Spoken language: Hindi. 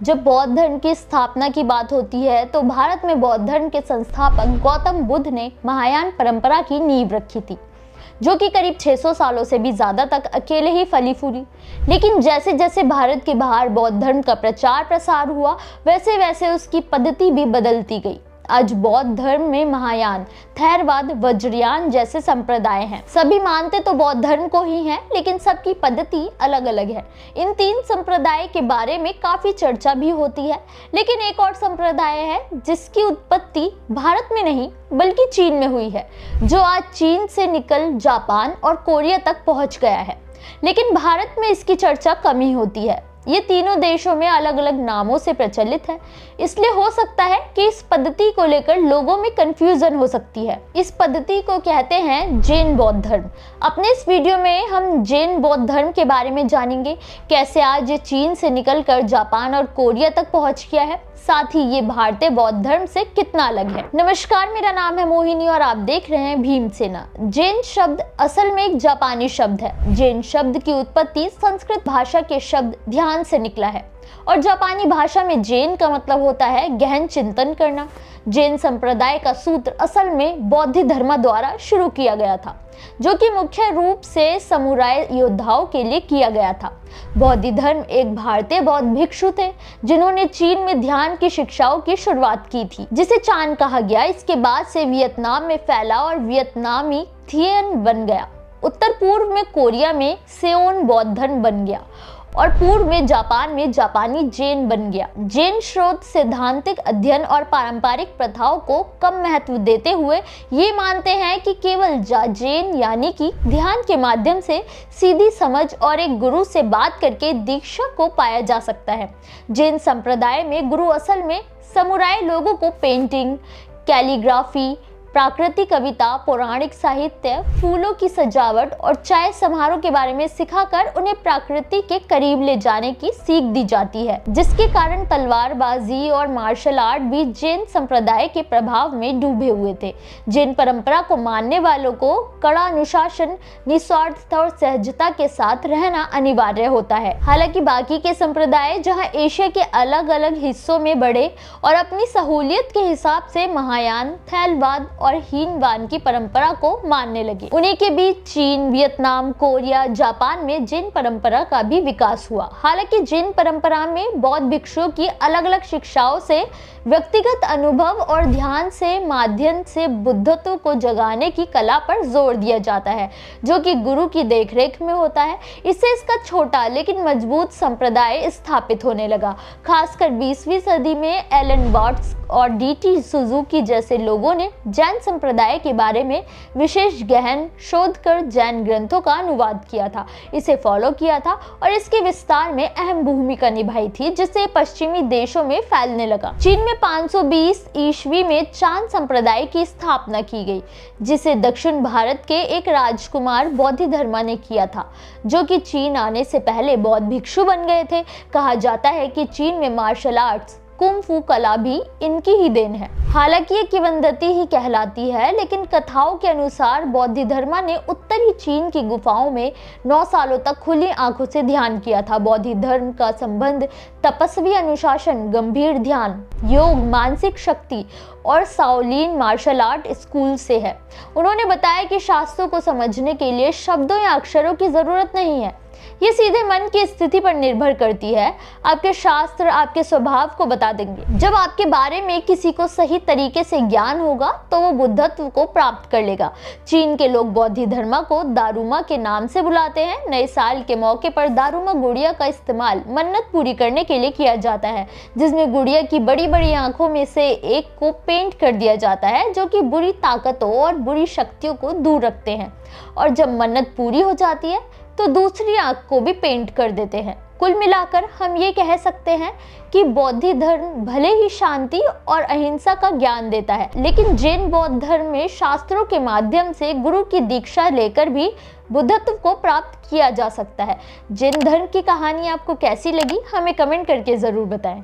जब बौद्ध धर्म की स्थापना की बात होती है तो भारत में बौद्ध धर्म के संस्थापक गौतम बुद्ध ने महायान परंपरा की नींव रखी थी, जो कि करीब 600 सालों से भी ज्यादा तक अकेले ही फली फूली। लेकिन जैसे जैसे भारत के बाहर बौद्ध धर्म का प्रचार प्रसार हुआ, वैसे वैसे उसकी पद्धति भी बदलती गई। आज बौद्ध धर्म में महायान, थेरवाद, वज्रयान जैसे संप्रदाय हैं। सभी मानते तो बौद्ध धर्म को ही हैं, लेकिन सबकी पद्धति अलग अलग है। इन तीन संप्रदाय के बारे में काफी चर्चा भी होती है, लेकिन एक और संप्रदाय है जिसकी उत्पत्ति भारत में नहीं बल्कि चीन में हुई है, जो आज चीन से निकल जापान और कोरिया तक पहुंच गया है। लेकिन भारत में इसकी चर्चा कम ही होती है। ये तीनों देशों में अलग अलग नामों से प्रचलित है, इसलिए हो सकता है कि इस पद्धति को लेकर लोगों में कंफ्यूजन हो सकती है। इस पद्धति को कहते हैं जैन बौद्ध धर्म। अपने इस वीडियो में हम जैन बौद्ध धर्म के बारे में जानेंगे, कैसे आज ये चीन से निकलकर जापान और कोरिया तक पहुंच गया है, साथ ही ये भारतीय बौद्ध धर्म से कितना अलग है। नमस्कार, मेरा नाम है मोहिनी और आप देख रहे हैं भीमसेना। जैन शब्द असल में एक जापानी शब्द है। जैन शब्द की उत्पत्ति संस्कृत भाषा के शब्द ध्यान से निकला है और जापानी भाषा में जैन का मतलब होता है गहन चिंतन करना। जैन संप्रदाय का सूत्र असल में बौद्ध धर्म द्वारा शुरू किया गया था, जो कि मुख्य रूप से समुराय योद्धाओं के लिए किया गया था। बौद्ध धर्म एक भारतीय बौद्ध भिक्षु थे जिन्होंने चीन में ध्यान की शिक्षाओं की शुरुआत की थी, जिसे चान कहा गया। इसके बाद से वियतनाम में फैला और वियतनामी थिएन बन गया। उत्तर पूर्व में कोरिया में सेओन बौद्ध धर्म बन गया और पूर्व में जापान में जापानी जैन बन गया। जैन स्रोत सैद्धांतिक अध्ययन और पारंपरिक प्रथाओं को कम महत्व देते हुए ये मानते हैं कि केवल जैन यानी कि ध्यान के माध्यम से सीधी समझ और एक गुरु से बात करके दीक्षा को पाया जा सकता है। जैन संप्रदाय में गुरु असल में समुराय लोगों को पेंटिंग, कैलीग्राफी, प्राकृतिक कविता, पौराणिक साहित्य, फूलों की सजावट और चाय समारोह के बारे में सिखाकर उन्हें प्रकृति के करीब ले जाने की सीख दी जाती है, जिसके कारण तलवारबाजी और मार्शल आर्ट भी जैन संप्रदाय के प्रभाव में डूबे हुए थे। जैन परंपरा को मानने वालों को कड़ा अनुशासन, निस्वार्थता और सहजता के साथ रहना अनिवार्य होता है। हालांकि बाकी के संप्रदाय जहाँ एशिया के अलग अलग हिस्सों में बढ़े और अपनी सहूलियत के हिसाब से महायान, थेरवाद और हीनवाद की परंपरा को मानने लगे। उन्हीं के बीच चीन, वियतनाम, कोरिया, जापान में जैन परंपरा का भी विकास हुआ। हालांकि जैन परंपरा में बौद्ध भिक्षुओं की अलग अलग शिक्षाओं से व्यक्तिगत अनुभव और ध्यान से माध्यम से बुद्धत्व को जगाने की कला पर जोर दिया जाता है, जो कि गुरु की देखरेख में होता है। इससे इसका छोटा लेकिन मजबूत संप्रदाय स्थापित होने लगा। खासकर 20वीं सदी में एलन वाट्स और डीटी सुजुकी जैसे लोगों ने जैन संप्रदाय के बारे में विशेष गहन शोध कर जैन ग्रंथों का अनुवाद किया था, इसे फॉलो किया था और इसके विस्तार में अहम भूमिका निभाई थी, जिससे पश्चिमी देशों में फैलने लगा। चीन में 520 ईस्वी में चान संप्रदाय की स्थापना की गई, जिसे दक्षिण भारत के एक राजकुमार बौद्ध धर्म ने किया था, जो कि चीन आने से पहले बौद्ध भिक्षु बन गए थे। कहा जाता है कि चीन में मार्शल आर्ट्स, कुंग-फू कला भी इनकी ही देन है। हालांकि ये किंवदंती ही कहलाती है, लेकिन कथाओं के अनुसार बौद्ध धर्म ने उत्तरी चीन की गुफाओं में 9 सालों तक खुली आंखों से ध्यान किया था। बौद्ध धर्म का संबंध तपस्वी अनुशासन, गंभीर ध्यान, योग, मानसिक शक्ति और शाओलिन मार्शल आर्ट स्कूल से है। उन्होंने बताया कि शास्त्रों को समझने के लिए शब्दों या अक्षरों की जरूरत नहीं है, ये सीधे मन की स्थिति पर निर्भर करती है। आपके शास्त्र आपके स्वभाव को बता देंगे। जब आपके बारे में किसी को सही तरीके से ज्ञान होगा तो वो बुद्धत्व को प्राप्त कर लेगा। चीन के लोग बौद्ध धर्म को दारुमा के नाम से बुलाते हैं। नए साल के मौके पर दारुमा गुड़िया का इस्तेमाल मन्नत पूरी करने के लिए किया जाता है, जिसमें गुड़िया की बड़ी बड़ी आंखों में से एक को पेंट कर दिया जाता है, जो कि बुरी ताकतों और बुरी शक्तियों को दूर रखते हैं। और जब मन्नत पूरी हो जाती है तो दूसरी आंख को भी पेंट कर देते हैं। कुल मिलाकर हम ये कह सकते हैं कि बौद्ध धर्म भले ही शांति और अहिंसा का ज्ञान देता है, लेकिन जैन बौद्ध धर्म में शास्त्रों के माध्यम से गुरु की दीक्षा लेकर भी बुद्धत्व को प्राप्त किया जा सकता है। जैन धर्म की कहानी आपको कैसी लगी, हमें कमेंट करके जरूर बताएं।